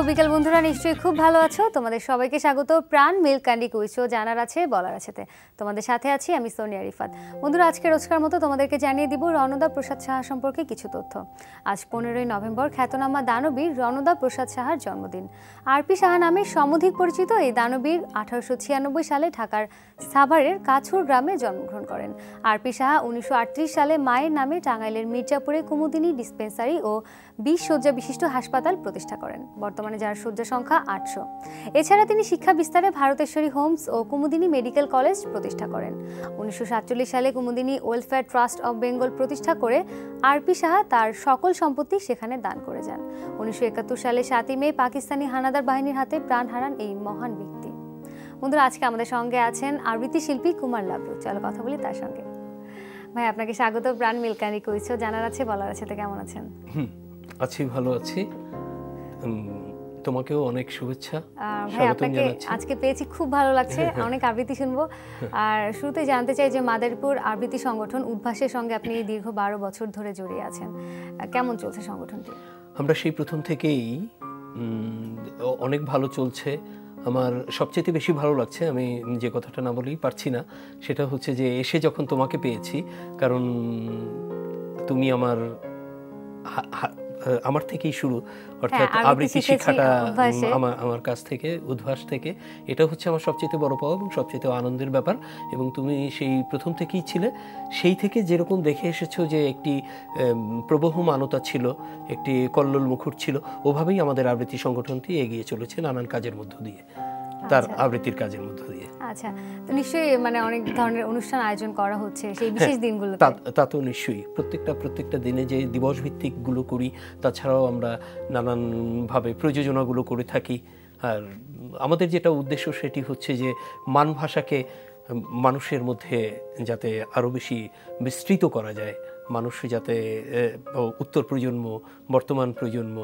বিকেল বন্ধুরা, নিশ্চয়ই খুব ভালো আছো। তোমাদের সবাইকে স্বাগত প্রাণ মিল্ক ক্যান্ডি কুইজ শো জানার আছে বলার আছেতে। তোমাদের সাথে আছি আমি সোনিয়া রিফাত। বন্ধুরা, আজকে রোজকার মতো তোমাদেরকে জানিয়ে দিব রণদা প্রসাদ সাহা সম্পর্কে কিছু তথ্য। আজ 15ই নভেম্বর খ্যাতনামা দানবীর রণদা প্রসাদ সাহার জন্মদিন। আরপি সাহা নামে সমধিক পরিচিত এই দানবীর 1896 সালে ঢাকার সাভারের কাছুর গ্রামে জন্মগ্রহণ করেন। আরপি সাহা 1938 সালে মায়ের নামে টাঙ্গাইলের মির্জাপুরে কুমুদিনী ডিসপেন্সারি ও 20 শয্যা বিশিষ্ট হাসপাতাল প্রতিষ্ঠা করেন, বর্তমানে যার শয্যা সংখ্যা 800। এছাড়া তিনি শিক্ষা বিস্তারে ভারতেশ্বরী হোমস ও কুমুদিনী মেডিকেল কলেজ প্রতিষ্ঠা করেন। 1947 সালে Kumudini welfare trust of Bengal প্রতিষ্ঠা করে আরপি সাহা তার সকল সম্পত্তি সেখানে দান করে যান। 1971 সালে 7ই মে পাকিস্তানি হানাদার বাহিনীর হাতে প্রাণ হারান এই মহান ব্যক্তি। বন্ধুরা, আজকে আমাদের সঙ্গে আছেন আবৃত্তি শিল্পী কুমার লাবলু। চলো কথা বলি তার সঙ্গে। ভাই, আপনাকে স্বাগত প্রাণ মিল্ক ক্যান্ডি কুইজ শো জানার আছে বলার আছে। কেমন আছেন? আছি, ভালো আছি। তোমাকেও অনেক শুভেচ্ছা। ভাই, আপনাকে আজকে পেয়েছি, খুব ভালো লাগছে। অনেক আবৃত্তি শুনবো। আর শুরুতে জানতে চাই যে মাদারীপুর আবৃত্তি সংগঠন উদ্ভাসের সঙ্গে আপনি দীর্ঘ 12 বছর ধরে জড়িয়ে আছেন, কেমন চলছে সংগঠনটি? আমরা সেই প্রথম থেকেই অনেক ভালো চলছে। আমার সবচেয়ে বেশি ভালো লাগছে, আমি যে কথাটা না বলেই পারছি না, সেটা হচ্ছে যে এসে যখন তোমাকে পেয়েছি, কারণ তুমি আমার থেকেই শুরু, অর্থাৎ আবৃত্তি শিক্ষাটা আমার কাছ থেকে, উদ্ভাস থেকে। এটা হচ্ছে আমার সবচেয়ে বড় পাওয়া এবং সবচেয়ে আনন্দের ব্যাপার। এবং তুমি সেই প্রথম থেকেই ছিলে, সেই থেকে যেরকম দেখে এসেছো যে একটি প্রবহমানতা ছিল, একটি কল্লোল মুখর ছিল, ওভাবেই আমাদের আবৃত্তি সংগঠনটি এগিয়ে চলেছে নানান কাজের মধ্য দিয়ে, তার আবৃত্তির কাজের মধ্য দিয়ে। আচ্ছা, তো নিশ্চয়ই অনেক ধরনের অনুষ্ঠান আয়োজন করা হচ্ছে সেই বিশেষ দিনগুলোতে। তা তো নিশ্চয়ই, প্রত্যেকটা দিনে যে দিবস ভিত্তিকগুলো করি, তাছাড়াও আমরা নানানভাবে প্রযোজনাগুলো করে থাকি। আর আমাদের যেটা উদ্দেশ্য সেটি হচ্ছে যে মান ভাষাকে মানুষের মধ্যে যাতে আরও বেশি বিস্তৃত করা যায়, মানুষ যাতে উত্তর প্রজন্ম, বর্তমান প্রজন্ম,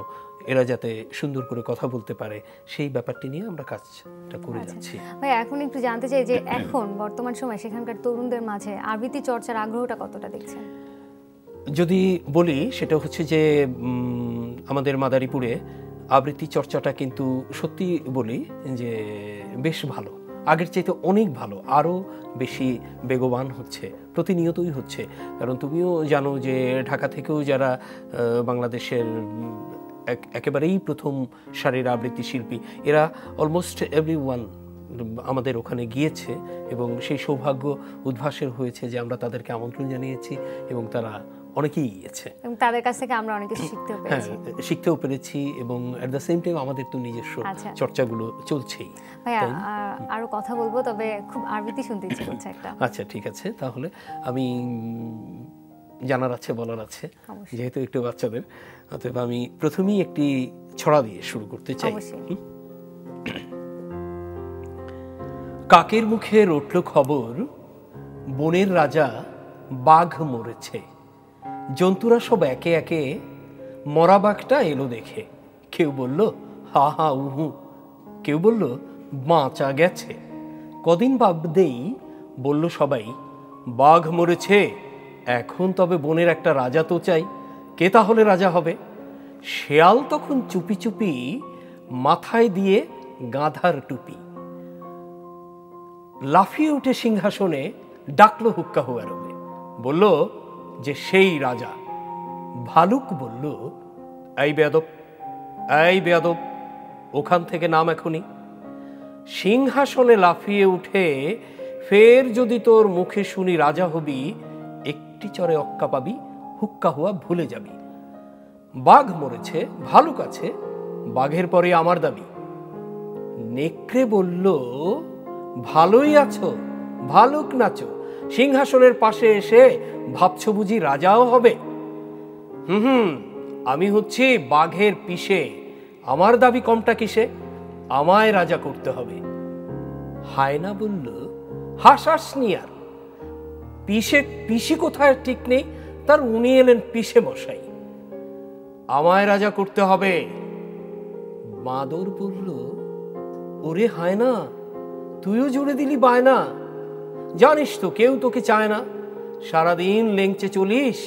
এরা যাতে সুন্দর করে কথা বলতে পারে, সেই ব্যাপারটি নিয়ে আমরা কাজটা করে যাচ্ছি। ভাই, এখন একটু জানতে চাই যে এখন বর্তমান সময় সেখানকার তরুণদের মাঝে আবৃত্তি চর্চার আগ্রহটা কতটা দেখছেন? যদি বলি, সেটা হচ্ছে যে আমাদের মাদারীপুরে আবৃত্তি চর্চাটা কিন্তু সত্যি বলি যে বেশ ভালো, আগের চাইতে অনেক ভালো, আরও বেশি বেগবান হচ্ছে, প্রতিনিয়তই হচ্ছে। কারণ তুমিও জানো যে ঢাকা থেকেও যারা বাংলাদেশের একেবারেই প্রথম সারির আবৃত্তি শিল্পী, এরা অলমোস্ট এভরিওয়ান আমাদের ওখানে গিয়েছে এবং সেই সৌভাগ্য উদ্ভাসের হয়েছে যে আমরা তাদেরকে আমন্ত্রণ জানিয়েছি এবং তারা অনেকেই গিয়েছে এবং তাদের কাছ থেকে আমরা অনেক কিছু শিখতেও পেরেছি এবং অ্যাট দ্য সেম টাইম আমাদের তো নিজস্ব চর্চাগুলো চলছেই। ভাইয়া, আরো কথা বলবো, তবে খুব আবৃত্তি শুনতে ইচ্ছে করছে একটা। আচ্ছা, ঠিক আছে, তাহলে আমি জানার আছে বলার আছে, যেহেতু একটু বাচ্চাদের, অতএব আমি প্রথমেই একটি ছড়া দিয়ে শুরু করতে চাই। কাকের মুখে রটল খবর, বনের রাজা বাঘ মরেছে। জন্তুরা সব একে একে মরা বাঘটা এলো দেখে। কেউ বলল হা হা উহু, কেউ বলল বাঁচা গেছে। কদিন বাদেই বলল সবাই বাঘ মরেছে, এখন তবে বনের একটা রাজা তো চাই। কে তাহলে রাজা হবে? শেয়াল তখন চুপি চুপি মাথায় দিয়ে গাধার টুপি, লাফিয়ে উঠে সিংহাসনে ডাকলো হুক্কা হুয়া রবে, বলল যে সেই রাজা। ভালুক বলল এই বেয়াদব, ওখান থেকে নাম এখনই। সিংহাসনে লাফিয়ে উঠে ফের যদি তোর মুখে শুনি রাজা হবি, একটি চরে অক্কা পাবি, হুক্কা হুয়া ভুলে যাবি। বাঘ মরেছে, ভালুক আছে, বাঘের পরে আমার দাবি। নেকড়ে বলল ভালোই আছো, ভালুক নাচো, সিংহাসনের পাশে এসে ভাবছো বুঝি রাজাও হবে? আমি হচ্ছি বাঘের পিসে, আমার দাবি কমটা কিসে, আমায় রাজা করতে হবে। হায়না বলল হাসাসনি আর, পিসি কোথায় ঠিক নেই, তার উনি এলেন পিসে মশাই, আমায় রাজা করতে হবে। বাঁদর বলল, ওরে হায় না, তুইও জুড়ে দিলি বায়না, জানিস তো কেউ তোকে চায় না, সারাদিন লেংচে চলিস,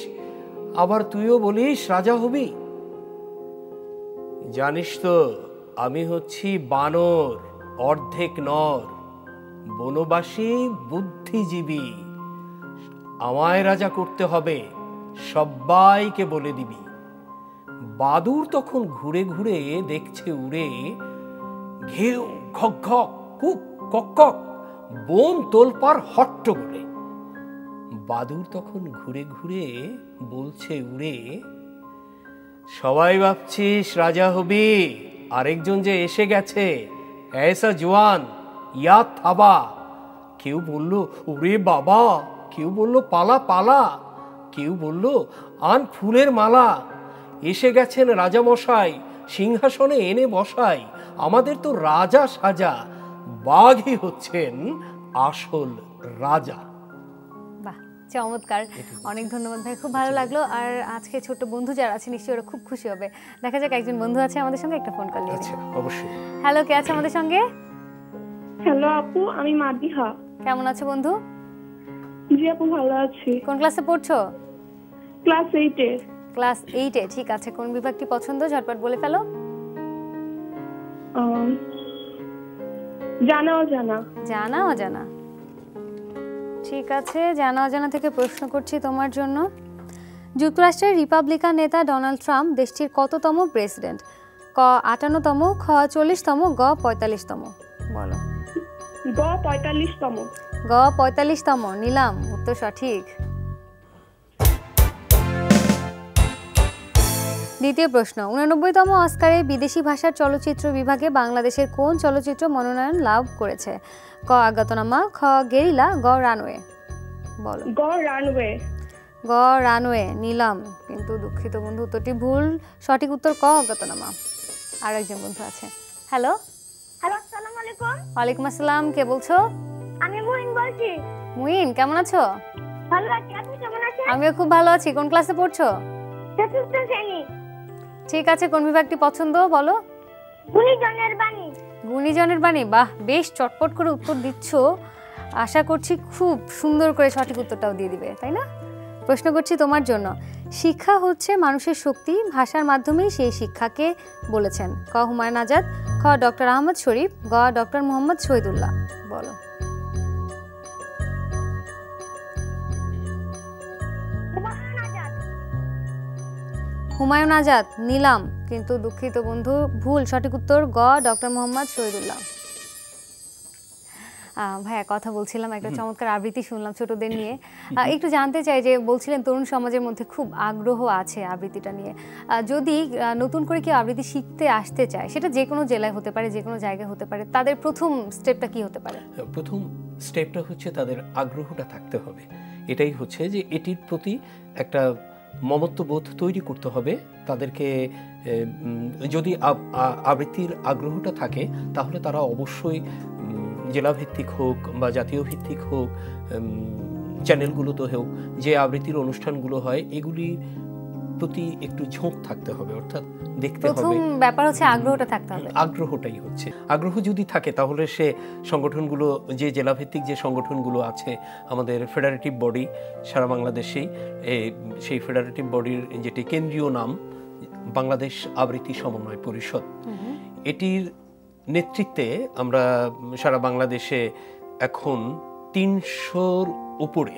আবার তুইও বলিস রাজা হবি। জানিস তো আমি হচ্ছি বানর, অর্ধেক নর, বনবাসী বুদ্ধিজীবী, আমায় রাজা করতে হবে, সবাইকে বলে দিবি। বাদুর তখন ঘুরে ঘুরে দেখছে উড়ে, ঘেউ ঘক ঘক কুক কক কক, বন তোলপার হট্টগোলে। বাদুর তখন ঘুরে ঘুরে বলছে উড়ে, সবাই ভাবছিস রাজা হবি, আরেকজন যে এসে গেছে, ऐसा জওয়ান ইয়া থাবা। কেউ বলল ওরে বাবা, কেউ বলল পালা পালা, কেউ বলল আন ফুলের মালা। এসে গেছেন রাজা মশাই, সিংহাসনে এনে বসাই, আমাদের তো রাজা সাজা, বাঘই হচ্ছেন আসল রাজা। বাহ, চমৎকার, অনেক ধন্যবাদ ভাই, খুব ভালো লাগলো। আর আজকে ছোট্ট বন্ধু যারা আছে নিশ্চয়ই ওরা খুব খুশি হবে। দেখা যাক, একজন বন্ধু আছে আমাদের সঙ্গে, একটা ফোন কল নিয়ে। আচ্ছা, অবশ্যই। হ্যালো, কে আছে আমাদের সঙ্গে? হ্যালো আপু, আমি মাদিহা। কেমন আছো বন্ধু? জি আপু, ভালো আছি। কোন ক্লাসে পড়ছো? ক্লাস 8-এ। ক্লাস 8-এ, ঠিক আছে। কোন বিভাগটি পছন্দ, ঝটপট বলে ফেলো। জানা অজানা। জানা অজানা, ঠিক আছে। জানা অজানা থেকে প্রশ্ন করছি তোমার জন্য। যুক্তরাষ্ট্রের রিপাবলিকান নেতা ডোনাল্ড ট্রাম্প দেশটির কততম প্রেসিডেন্ট? ক 58তম, খ 40তম, গ 45তম। বলো। গ 45তম। গ 45তম, নিলাম উত্তর সঠিক। দ্বিতীয় প্রশ্ন, 89তম অস্কারে বিদেশি ভাষার চলচ্চিত্র বিভাগে বাংলাদেশের কোন চলচ্চিত্র মনোনয়ন লাভ করেছে? ক অজ্ঞাতনামা, খ গেরিলা, গ রানওয়ে। বলো। গ রানওয়ে। গ রানওয়ে, নিলাম, কিন্তু দুঃখিত বন্ধু, উত্তরটি ভুল। সঠিক উত্তর ক অজ্ঞাতনামা। আর একজন বন্ধু আছে। হ্যালো। হ্যালো, আসসালামু আলাইকুম। ওয়ালাইকুম আসসালাম, কে বলছো? আমি মুইন বলছি। মুইন, কেমন আছো? ভালো আছি, আপনি কেমন আছেন? আমিও খুব ভালো আছি। কোন ক্লাসে পড়ছো? চতুর্থ শ্রেণী। ঠিক আছে, কোন বিভাগটি পছন্দ বলো। গুণীজনের বাণী। গুণীজনের বাণী, বাহ, বেশ চটপট করে উত্তর দিচ্ছ। আশা করছি খুব সুন্দর করে সঠিক উত্তরটাও দিয়ে দিবে, তাই না? প্রশ্ন করছি তোমার জন্য। শিক্ষা হচ্ছে মানুষের শক্তি, ভাষার মাধ্যমেই সেই শিক্ষাকে বলেছেন? ক হুমায়ুন আজাদ, খ ডক্টর আহমদ শরীফ, গ ডক্টর মোহাম্মদ শহীদুল্লাহ। বলো। হুমায়ুন আজাদ, নিলাম, কিন্তু দুঃখিত বন্ধু, ভুল। সঠিক উত্তর গ ডক্টর মোহাম্মদ শহীদুল্লাহ। ভাইয়া, কথা বলছিলাম, একটা চমৎকার আবৃত্তি শুনলাম ছোটদের নিয়ে। একটু জানতে চাই যে বলছিলেন তরুণ সমাজের মধ্যে খুব আগ্রহ আছে আবৃত্তিটা নিয়ে। যদি নতুন করে কেউ আবৃত্তি শিখতে আসতে চায়, সেটা যে কোনো জেলায় হতে পারে, যে কোনো জায়গায় হতে পারে, তাদের প্রথম স্টেপটা কি হতে পারে? প্রথম স্টেপটা হচ্ছে তাদের আগ্রহটা থাকতে হবে। এটাই হচ্ছে যে এটির প্রতি একটা মমত্ববোধ তৈরি করতে হবে তাদেরকে। যদি আবৃত্তির আগ্রহটা থাকে তাহলে তারা অবশ্যই জেলাভিত্তিক হোক বা জাতীয় ভিত্তিক হোক, চ্যানেলগুলোতে হোক, যে আবৃত্তির অনুষ্ঠানগুলো হয় এগুলির প্রতি একটু ঝোঁক থাকতে হবে, অর্থাৎ দেখতে হবে। প্রথম ব্যাপার হচ্ছে আগ্রহটা থাকতে হবে। আগ্রহটাই হচ্ছে, আগ্রহ যদি থাকে তাহলে সে সংগঠনগুলো, যে জেলাভিত্তিক যে সংগঠনগুলো আছে, আমাদের ফেডারেটিভ বডি সারা বাংলাদেশেই, সেই ফেডারেটিভ বডির যেটি কেন্দ্রীয় নাম বাংলাদেশ আবৃত্তি সমন্বয় পরিষদ, এটির নেতৃত্বে আমরা সারা বাংলাদেশে এখন ৩০০-র উপরে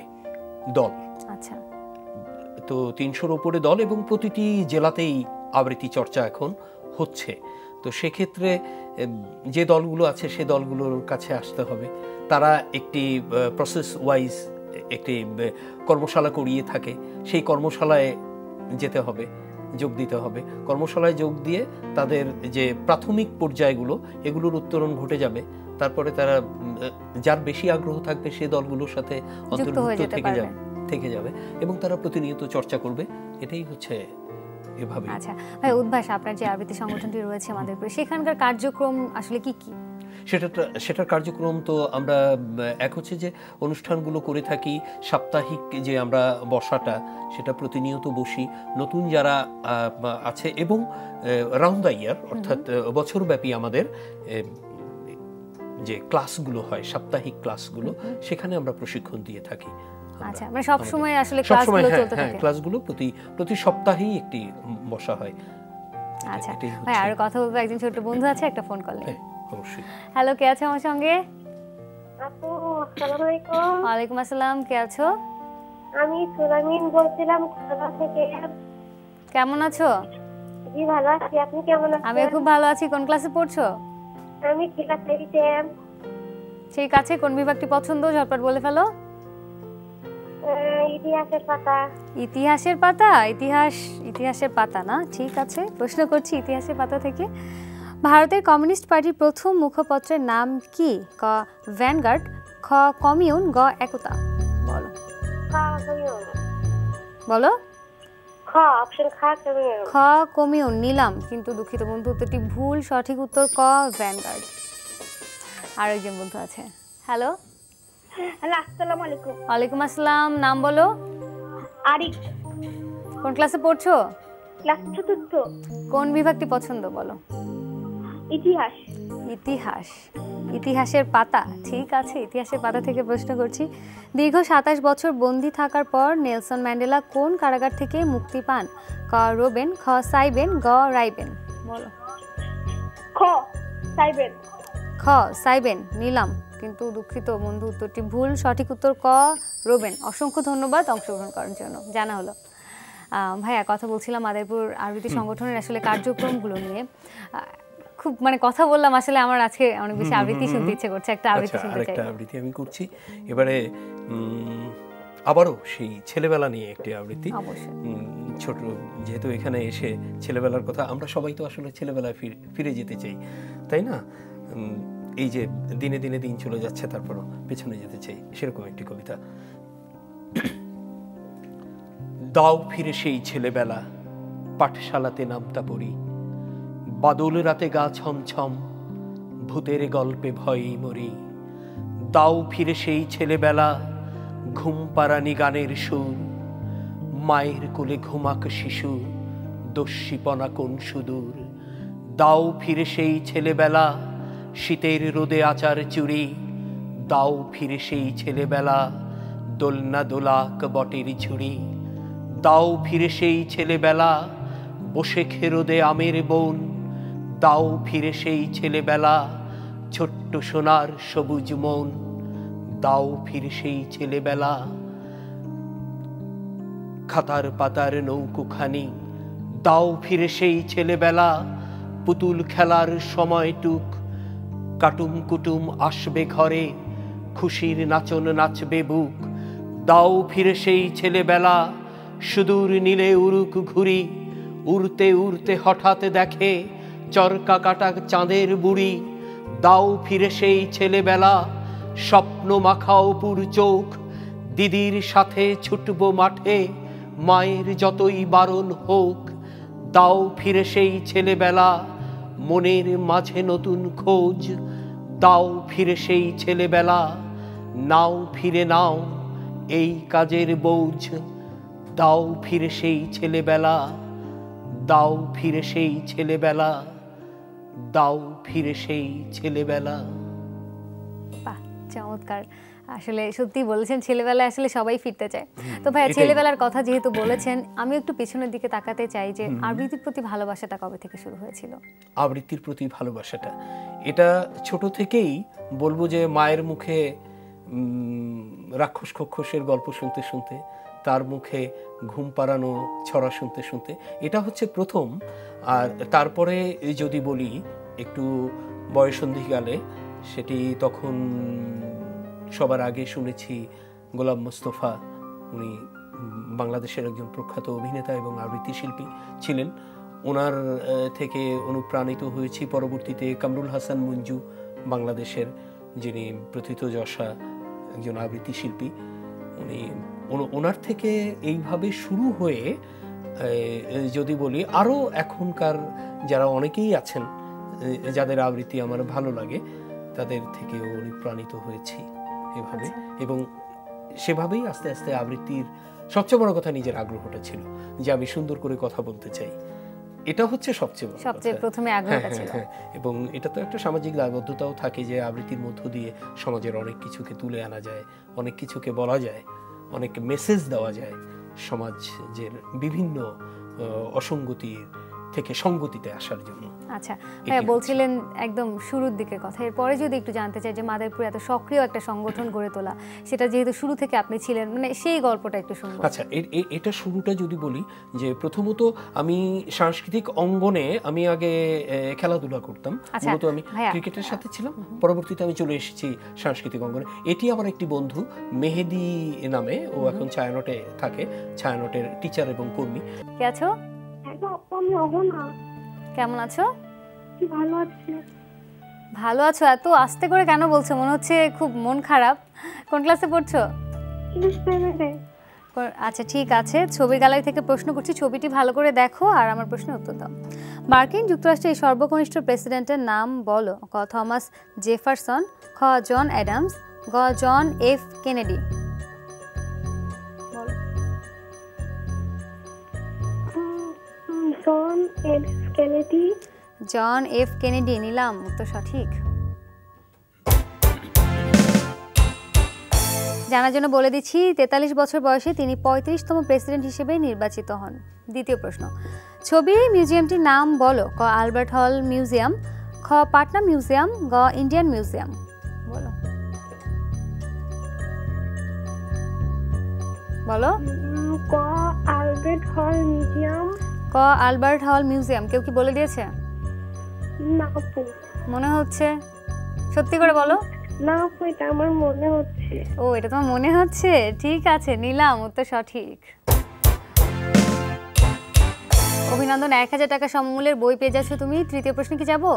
দল। আচ্ছা, তো ৩০০-র উপরে দল এবং প্রতিটি জেলাতেই আবৃত্তি চর্চা এখন হচ্ছে। তো সেক্ষেত্রে যে দলগুলো আছে সে দলগুলোর কাছে আসতে হবে। তারা একটি প্রসেস ওয়াইজ একটি কর্মশালা করিয়ে থাকে, সেই কর্মশালায় যেতে হবে, যোগ দিতে হবে। কর্মশালায় যোগ দিয়ে তাদের যে প্রাথমিক পর্যায়গুলো এগুলোর উত্তরণ ঘটে যাবে। তারপরে তারা যার বেশি আগ্রহ থাকবে সে দলগুলোর সাথে অন্তর্ভুক্ত থেকে যাবে এবং তারা প্রতিনিয়ত চর্চা করবে। এটাই হচ্ছে এভাবে। আচ্ছা ভাই, উদ্ভাস, আপনার যে আবৃত্তি সংগঠনটি রয়েছে আমাদের, সেখানকার কার্যক্রম আসলে কি কি? সেটার কার্যক্রম তো আমরা এক হচ্ছে যে অনুষ্ঠানগুলো করে থাকি, সাপ্তাহিক যে আমরা বসাটা সেটা প্রতিনিয়ত বসি, নতুন যারা আছে এবং রাউন্ড দ্য ইয়ার অর্থাৎ বছরব্যাপী আমাদের যে ক্লাসগুলো হয়, সাপ্তাহিক ক্লাসগুলো, সেখানে আমরা প্রশিক্ষণ দিয়ে থাকি। আচ্ছা, মানে সব সময় আসলে ক্লাসগুলো চলতে থাকে? ক্লাসগুলো প্রতি সপ্তাহেই একটি বসা হয়। আচ্ছা ভাই, আর কথা বলবো, একজন ছোট বন্ধু আছে, একটা ফোন কল নেই। অবশ্যই। হ্যালো, কে আছে আমার সঙ্গে? আপু আসসালামু আলাইকুম। ওয়ালাইকুম আসসালাম, কে আছো? আমি সুরামিন বলছিলাম কোথা থেকে। কেমন আছো? জি ভালো আছি, আপনি কেমন আছেন? আমি খুব ভালো আছি। কোন ক্লাসে পড়ছো? আমি ক্লাস 8-এ। ঠিক আছে, কোন বিভাগটি পছন্দ ঝটপট বলে ফেলো। ইতিহাসের পাতা। ইতিহাসের পাতা? ইতিহাসের পাতা না, ঠিক আছে, প্রশ্ন করছি ইতিহাসের পাতা থেকে। ভারতের কমিউনিস্ট পার্টির প্রথম মুখপত্রের নাম কি? ক ভ্যানগার্ড, খ কমিউন, গ একতা। বলো বলো। খ অপশন খ কমিউন। খ কমিউন নিলাম, কিন্তু দুঃখিত বন্ধু, উত্তরটি ভুল। সঠিক উত্তর ক ভ্যানগার্ড। আর একজন বন্ধু আছে। হ্যালো। হ্যালো, আসসালামু আলাইকুম। ওয়ালাইকুম আসসালাম, নাম বলো। আরিফ। কোন ক্লাসে পড়ছো? Class 4th। কোন বিভাগটি পছন্দ বলো। ইতিহাস। ইতিহাসের পাতা, ঠিক আছে, ইতিহাসের পাতা থেকে প্রশ্ন করছি। দীর্ঘ 27 বছর বন্দী থাকার পর নেলসন ম্যান্ডেলা কোন কারাগার থেকে মুক্তি পান? ক রোবেন, খ সাইবেন, গ রাইবেন। বলো। খ সাইবেন। খ সাইবেন নিলাম, কিন্তু দুঃখিত বন্ধু, উত্তরটি ভুল। সঠিক উত্তর ক রোবেন। অসংখ্য ধন্যবাদ অংশগ্রহণ করার জন্য, জানা হলো। ভাইয়া, কথা বলছিলাম আদাইপুর আবৃত্তি সংগঠনের আসলে কার্যক্রমগুলো নিয়ে। খুব মানে কথা বললাম, আসলে আমার আজকে অনেক বেশি আবৃত্তি শুনতে ইচ্ছে করছে। একটা আবৃত্তি শুনতে চাই। একটা আবৃত্তি আমি করছি এবারে, আবারও সেই ছেলেবেলা নিয়ে একটি আবৃত্তি। ছোট, যেহেতু এখানে এসে ছেলেবেলার কথা, আমরা সবাই তো আসলে ছেলেবেলায় ফিরে যেতে চাই, তাই না? এই যে দিনে দিনে দিন চলে যাচ্ছে, তারপরও পেছনে যেতে চাই, সেরকম একটি কবিতা। দাও ফিরে সেই ছেলেবেলা, পাঠশালাতে নামতা পড়ি, বাদল রাতে গা ছমছম, ভূতের গল্পে ভয়েই মরি। দাও ফিরে সেই ছেলেবেলা, ঘুম পাড়ানি গানের সুর, মায়ের কোলে ঘুমাক শিশু, দস্যিপনা কোন সুদূর। দাও ফিরে সেই ছেলেবেলা, শীতের রোদে আচার চুরি। দাও ফিরে সেই ছেলেবেলা, দোলনা দোলাক বটের ঝুড়ি। দাও ফিরে সেই ছেলেবেলা, বসে খেরোদে আমের বন। দাও ফিরে সেই ছেলেবেলা, ছোট্ট সোনার সবুজ মন। দাও ফিরে সেই ছেলেবেলা, খাতার পাতার নৌকোখানি। দাও ফিরে সেই ছেলেবেলা, পুতুল খেলার সময়টুক। কাটুম কুটুম আসবে ঘরে, খুশির নাচন নাচবে বুক। দাও ফিরে সেই ছেলেবেলা, সুদূর নীলে উড়ুক ঘুরি। উড়তে উড়তে হঠাৎ দেখে চরকা কাটা চাঁদের বুড়ি। দাও ফিরে সেই ছেলেবেলা, স্বপ্ন মাখা অপুর চোখ। দিদির সাথে ছুটবো মাঠে, মায়ের যতই বারণ হোক। দাও ফিরে সেই ছেলেবেলা, মনের মাঝে নতুন খোঁজ। দাও ফিরে সেই ছেলেবেলা, নাও ফিরে নাও এই কাজের বোঝ। দাও ফিরে সেই ছেলেবেলা, দাও ফিরে সেই ছেলেবেলা, দাও ফিরে সেই ছেলেবেলা। বাহ, চমৎকার। আসলে সত্যি বলেছেন, ছেলেবেলায় আসলে সবাই ফিরতে চায়। তো ভাইয়া, ছেলেবেলার কথা যেহেতু বলেছেন, আমি একটু পেছনের দিকে তাকাতে চাই যে আবৃত্তির প্রতি ভালোবাসাটা কবে থেকে শুরু হয়েছিল? আবৃত্তির প্রতি ভালোবাসাটা, এটা ছোট থেকেই বলবো যে মায়ের মুখে রাক্ষস খক্ষসের গল্প শুনতে শুনতে, তার মুখে ঘুম পাড়ানো ছড়া শুনতে শুনতে, এটা হচ্ছে প্রথম। আর তারপরে যদি বলি একটু বয়সন্ধিকালে, সেটি তখন সবার আগে শুনেছি গোলাম মোস্তফা। উনি বাংলাদেশের একজন প্রখ্যাত অভিনেতা এবং আবৃত্তি শিল্পী ছিলেন। ওনার থেকে অনুপ্রাণিত হয়েছি। পরবর্তীতে কামরুল হাসান মঞ্জু, বাংলাদেশের যিনি প্রথিতযশা একজন আবৃত্তি শিল্পী, ওনার থেকে এইভাবে শুরু হয়ে যদি বলি, আরও এখনকার যারা অনেকেই আছেন যাদের আবৃত্তি আমার ভালো লাগে, তাদের থেকেও অনুপ্রাণিত হয়েছি এভাবে, এবং সেভাবেই আস্তে আস্তে আবৃত্তির সবচেয়ে বড় কথা নিজের আগ্রহটা ছিল যে আমি সুন্দর করে কথা বলতে চাই। এটা হচ্ছে সবচেয়ে বড় সবচেয়ে কথা। প্রথমে আগ্রহটা ছিল। এবং এটা তো একটা সামাজিক দায়বদ্ধতাও থাকে যে আবৃত্তির মধ্য দিয়ে সমাজের অনেক কিছুকে তুলে আনা যায়, অনেক কিছুকে বলা যায়, অনেক মেসেজ দেওয়া যায় সমাজের বিভিন্ন অসঙ্গতির থেকে সঙ্গতিতে আসার জন্য। আচ্ছা ভাইয়া, বলছিলেন একদম শুরুর দিকের কথা, এরপরে যদি একটু জানতে চাই যে মাদারীপুরে এত সক্রিয় একটা সংগঠন গড়ে তোলা, সেটা যেহেতু শুরু থেকে আপনি ছিলেন, মানে সেই গল্পটা একটু শুনবো। আচ্ছা, এটা শুরুটা যদি বলি যে প্রথমত আমি সাংস্কৃতিক অঙ্গনে আমি আগে খেলাধুলা করতাম, মূলত আমি ক্রিকেটের সাথে ছিলাম, পরবর্তীতে আমি চলে এসেছি সাংস্কৃতিক অঙ্গনে। এটি আমার একটি বন্ধু মেহেদি নামে, ও এখন ছায়ানটে থাকে, ছায়ানটের টিচার এবং কর্মী। কে আছো? আমি অহনা। কেমন আছো? ভালো আছি। ভালো আছো? এত আস্তে করে কেন বলছো? মনে হচ্ছে খুব মন খারাপ। কোন ক্লাসে পড়ছো? আচ্ছা ঠিক আছে, ছবির গ্যালারি থেকে প্রশ্ন করছি, ছবিটি ভালো করে দেখো আর আমার প্রশ্নের উত্তর দাও। মার্কিন যুক্তরাষ্ট্রের সর্বকনিষ্ঠ প্রেসিডেন্টের নাম বলো। ক থমাস জেফারসন, খ জন অ্যাডামস, গ John F Kennedy. John F Kennedy. John F Kennedy নিলাম উত্তর সঠিক। জানার জন্য বলে দিচ্ছি, 43 বছর বয়সে তিনি 35তম প্রেসিডেন্ট হিসেবে নির্বাচিত হন। দ্বিতীয় প্রশ্ন, ছবির মিউজিয়ামটির নাম বলো। ক আলবার্ট হল মিউজিয়াম, খ পাটনা মিউজিয়াম, গ ইন্ডিয়ান মিউজিয়াম। বলো বলো। ক আলবার্ট হল মিউজিয়াম। ক আলবার্ট হল মিউজিয়াম। কেউ কি বলে দিয়েছে? না আপু, মনে হচ্ছে। সত্যি করে বলো। না আপু, এটা আমার মনে হচ্ছে। ও, এটা তোমার মনে হচ্ছে? ঠিক আছে, নিলাম উত্তর সঠিক। অভিনন্দন, 1000 টাকা সমমূল্যের বই পেয়ে যাচ্ছ তুমি। তৃতীয় প্রশ্নে কি যাবো?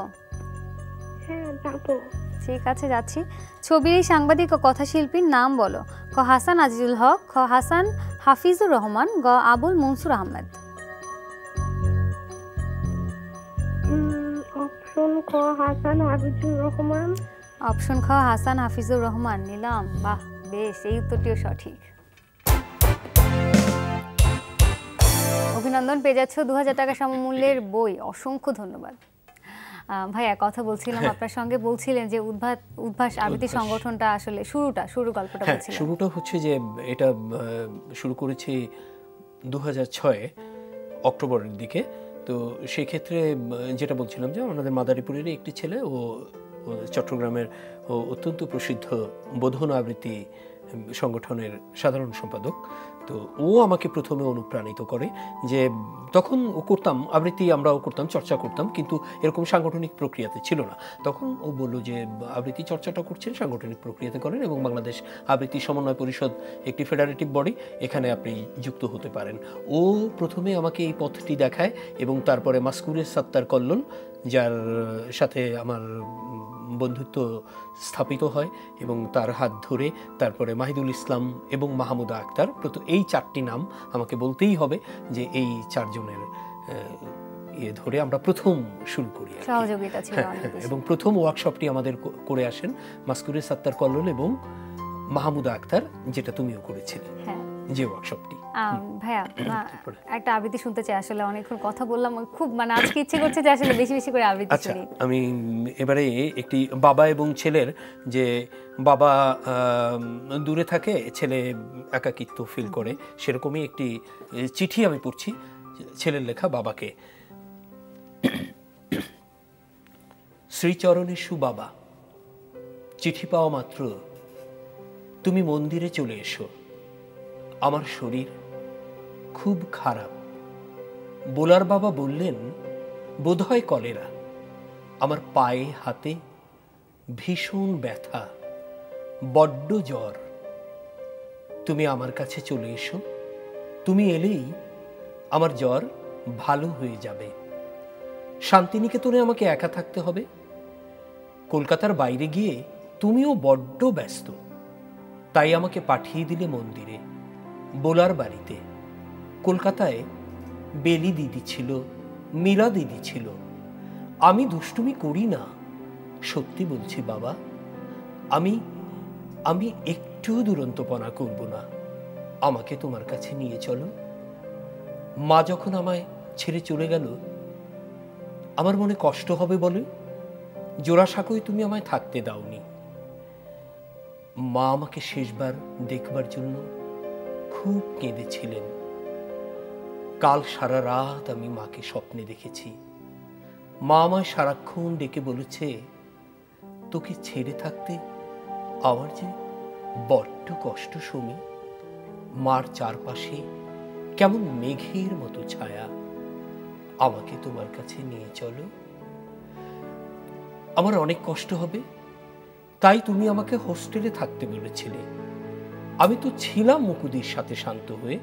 হ্যাঁ যাবো। ঠিক আছে, যাচ্ছি। ছবির এই সাংবাদিক ও কথাশিল্পীর নাম বলো। খ হাসান আজিজুল হক, খ হাসান হাফিজুর রহমান, গ আবুল মনসুর আহমেদ। অপশন খ হাসান হাফিজুর রহমান। অপশন খ হাসান হাফিজুর রহমান নিলাম। বাহ, বেশ, এই উত্তরটিও সঠিক। অভিনন্দন, পেয়ে যাচ্ছ 2000 টাকা সমমূল্যের বই। অসংখ্য ধন্যবাদ। ভাইয়া, কথা বলছিলাম আপনার সঙ্গে, বলছিলেন যে উদ্ভাস আবৃত্তি সংগঠনটা আসলে শুরু গল্পটা বলছিলেন। শুরুটা হচ্ছে যে এটা শুরু করেছি 2006 অক্টোবরের দিকে। তো সেই ক্ষেত্রে যেটা বলছিলাম যে আমাদের মাদারীপুরেরই একটি ছেলে, ও চট্টগ্রামের অত্যন্ত প্রসিদ্ধ বোধন আবৃত্তি সংগঠনের সাধারণ সম্পাদক। তো ও আমাকে প্রথমে অনুপ্রাণিত করে যে তখন ও করতাম আবৃত্তি, আমরাও করতাম, চর্চা করতাম, কিন্তু এরকম সাংগঠনিক প্রক্রিয়াতে ছিল না। তখন ও বলল যে আবৃত্তি চর্চাটা করছেন, সাংগঠনিক প্রক্রিয়াতে করেন, এবং বাংলাদেশ আবৃত্তি সমন্বয় পরিষদ একটি ফেডারেটিভ বডি, এখানে আপনি যুক্ত হতে পারেন। ও প্রথমে আমাকে এই পথটি দেখায়, এবং তারপরে মাসকুরে সাত্তার কল্লোল, যার সাথে আমার বন্ধুত্ব স্থাপিত হয়, এবং তার হাত ধরে তারপরে মাহিদুল ইসলাম এবং মাহমুদা আক্তার, এই 4টি নাম আমাকে বলতেই হবে যে এই 4 জনের ধরে আমরা প্রথম শুরু করি। সহযোগিতা ছিল এবং প্রথম ওয়ার্কশপটি আমাদের করে আসেন মাসকুরে সাত্তার কল্লোল এবং মাহমুদা আক্তার, যেটা তুমিও করেছিলে যে ওয়ার্কশপটি। ভাইয়া, একটা আবৃত্তি শুনতে চাই। আসলে অনেকক্ষণ কথা বললাম, খুব মানে আজকে ইচ্ছে করছে যে আসলে বেশি বেশি করে আবৃত্তি শুনি। আমি এবারে একটি বাবা এবং ছেলের, যে বাবা দূরে থাকে, ছেলে একাকিত্ব ফিল করে, সেরকমই একটি চিঠি আমি পড়ছি ছেলের লেখা বাবাকে। শ্রীচরণে সুবাবা, চিঠি পাওয়া মাত্র তুমি মন্দিরে চলে এসো। আমার শরীর খুব খারাপ। বোলার বাবা বললেন বোধহয় কলেরা। আমার পায়ে হাতে ভীষণ ব্যথা, বড্ড জ্বর। তুমি আমার কাছে চলে এসো। তুমি এলেই আমার জ্বর ভালো হয়ে যাবে। শান্তিনিকেতনে আমাকে একা থাকতে হবে। কলকাতার বাইরে গিয়ে তুমিও বড্ড ব্যস্ত, তাই আমাকে পাঠিয়ে দিলে মন্দিরে, বোলার বাড়িতে। কলকাতায় বেলি দিদি ছিল, মীরা দিদি ছিল। আমি দুষ্টুমি করি না, সত্যি বলছি বাবা, আমি আমি একটু দুরন্তপনা করব না। আমাকে তোমার কাছে নিয়ে চলো। মা যখন আমায় ছেড়ে চলে গেল, আমার মনে কষ্ট হবে বলে জোড়াসাঁকোয় তুমি আমায় থাকতে দাওনি। মা আমাকে শেষবার দেখবার জন্য খুব কেঁদেছিলেন। কাল সারা রাত আমি মাকে স্বপ্নে দেখেছি। মা আমায় সারাক্ষণ ডেকে বলেছে, তোকে ছেড়ে থাকতে আমার যে বড্ড কষ্ট সুমি। মার চারপাশে কেমন মেঘের মতো ছায়া। আমাকে তোমার কাছে নিয়ে চলো। আমার অনেক কষ্ট হবে, তাই তুমি আমাকে হোস্টেলে থাকতে বলেছিলে। আমি তো ছিলাম মুকুদির সাথে শান্ত হয়ে।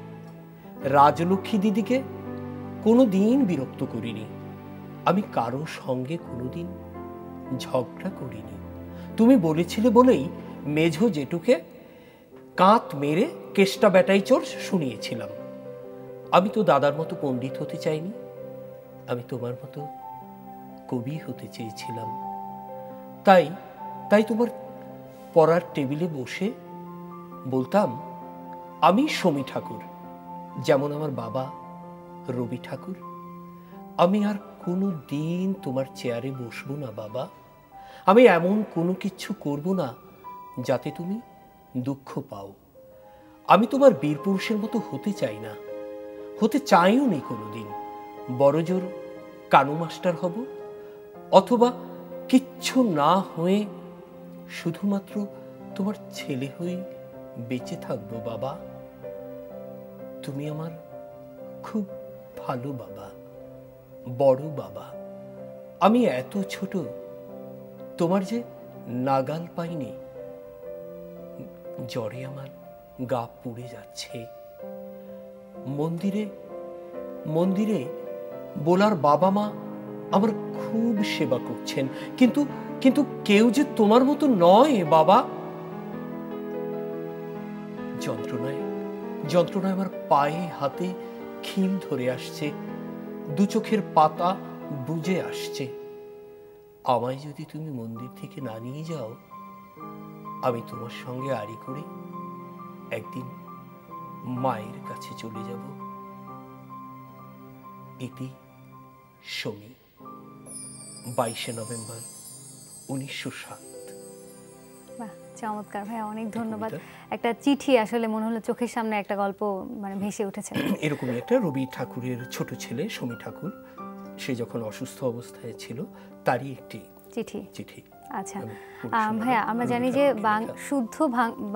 রাজলক্ষ্মী দিদিকে কোনোদিন বিরক্ত করিনি। আমি কারো সঙ্গে কোনোদিন ঝগড়া করিনি। তুমি বলেছিলে বলেই মেঝো জেঠুকে কাঁত মেরে কেষ্টা বেটাই চোর শুনিয়েছিলাম। আমি তো দাদার মতো পণ্ডিত হতে চাইনি, আমি তোমার মতো কবি হতে চেয়েছিলাম। তাই তাই তোমার পড়ার টেবিলে বসে বলতাম, আমি সমী ঠাকুর, যেমন আমার বাবা রবি ঠাকুর। আমি আর কোনো দিন তোমার চেয়ারে বসবো না বাবা। আমি এমন কোনো কিছু করব না যাতে তুমি দুঃখ পাও। আমি তোমার বীর পুরুষের মতো হতে চাই না, হতে চাইও নি কোনোদিন। বড় জোর কানু মাস্টার হব, অথবা কিচ্ছু না হয়ে শুধুমাত্র তোমার ছেলে হয়ে বেঁচে থাকবো বাবা। তুমি আমার খুব ভালো বাবা, বড় বাবা। আমি এত ছোট, তোমার যে নাগাল পাইনি। জ্বরে আমার গা পুড়ে যাচ্ছে। মন্দিরে মন্দিরে বোলার বাবা মা আমার খুব সেবা করছেন, কিন্তু কিন্তু কেউ যে তোমার মতো নয় বাবা। যন্ত্রণায় যন্ত্রণায় আমার পায়ে হাতে খিল ধরে আসছে, দু চোখের পাতা বুজে আসছে। আমায় যদি তুমি মন্দির থেকে না নিয়ে যাও, আমি তোমার সঙ্গে আড়ি করে একদিন মায়ের কাছে চলে যাব। ইতি সমী, 22 নভেম্বর 1907। বাহ, চমৎকার ভাইয়া, অনেক ধন্যবাদ। একটা চিঠি আসলে মনে হলো চোখের সামনে একটা গল্প মানে ভেসে উঠেছে। এরকমই একটা রবি ঠাকুরের ছোট ছেলে সমী ঠাকুর, সে যখন অসুস্থ অবস্থায় ছিল তারই একটি চিঠি। আচ্ছা ভাইয়া, আমরা জানি যে শুদ্ধ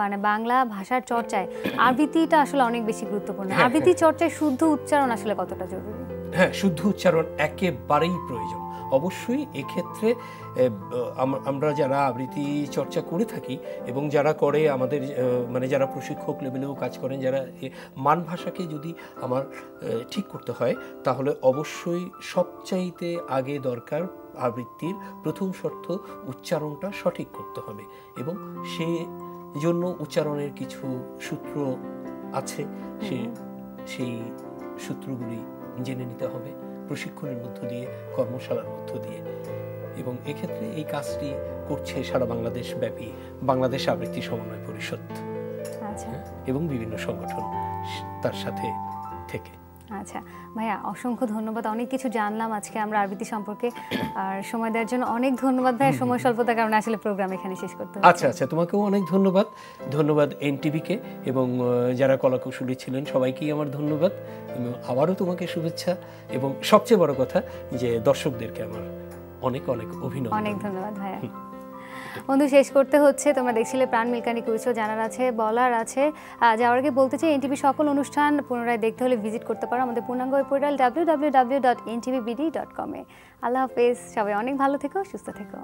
মানে বাংলা ভাষার চর্চায় আবৃত্তিটা আসলে অনেক বেশি গুরুত্বপূর্ণ। আবৃত্তি চর্চায় শুদ্ধ উচ্চারণ আসলে কতটা জরুরি? হ্যাঁ, শুদ্ধ উচ্চারণ একেবারেই প্রয়োজন। অবশ্যই এক্ষেত্রে আমরা যারা আবৃত্তি চর্চা করে থাকি এবং যারা করে আমাদের মানে যারা প্রশিক্ষক লেভেলেও কাজ করেন, যারা মান ভাষাকে যদি আমার ঠিক করতে হয়, তাহলে অবশ্যই সবচাইতে আগে দরকার আবৃত্তির প্রথম শর্ত উচ্চারণটা সঠিক করতে হবে, এবং সে জন্য উচ্চারণের কিছু সূত্র আছে, সেই সূত্রগুলি জেনে নিতে হবে প্রশিক্ষণের মধ্য দিয়ে, কর্মশালার মধ্য দিয়ে। এবং এক্ষেত্রে এই কাজটি করছে সারা বাংলাদেশ ব্যাপী বাংলাদেশ আবৃত্তি সমন্বয় পরিষদ এবং বিভিন্ন সংগঠন তার সাথে থেকে। আচ্ছা ভাইয়া, অসংখ্য ধন্যবাদ। অনেক কিছু জানলাম আজকে আমরা আবৃত্তি সম্পর্কে, আর সময় দেওয়ার জন্য অনেক ধন্যবাদ ভাইয়া। সময় স্বল্পতার কারণে আসলে প্রোগ্রাম এখানে শেষ করতে হবে। আচ্ছা, তোমাকেও অনেক ধন্যবাদ এনটিভিকে এবং যারা কলাকুশলী ছিলেন সবাইকেই আমার ধন্যবাদ। আবারও তোমাকে শুভেচ্ছা, এবং সবচেয়ে বড় কথা যে দর্শকদেরকে আমার অনেক অভিনন্দন। অনেক ধন্যবাদ ভাইয়া। বন্ধু, শেষ করতে হচ্ছে। তোমরা দেখছিলে প্রাণ মিল্কানি কুইজ শো। জানার আছে, বলার আছে, যাওয়ার আগে বলতে চাই এনটিভি সকল অনুষ্ঠান পুনরায় দেখতে হলে ভিজিট করতে পারো আমাদের পূর্ণাঙ্গ পোর্টাল www.ntvbd.com-এ। আল্লাহ হাফেজ, সবাই অনেক ভালো থেকো, সুস্থ থেকো।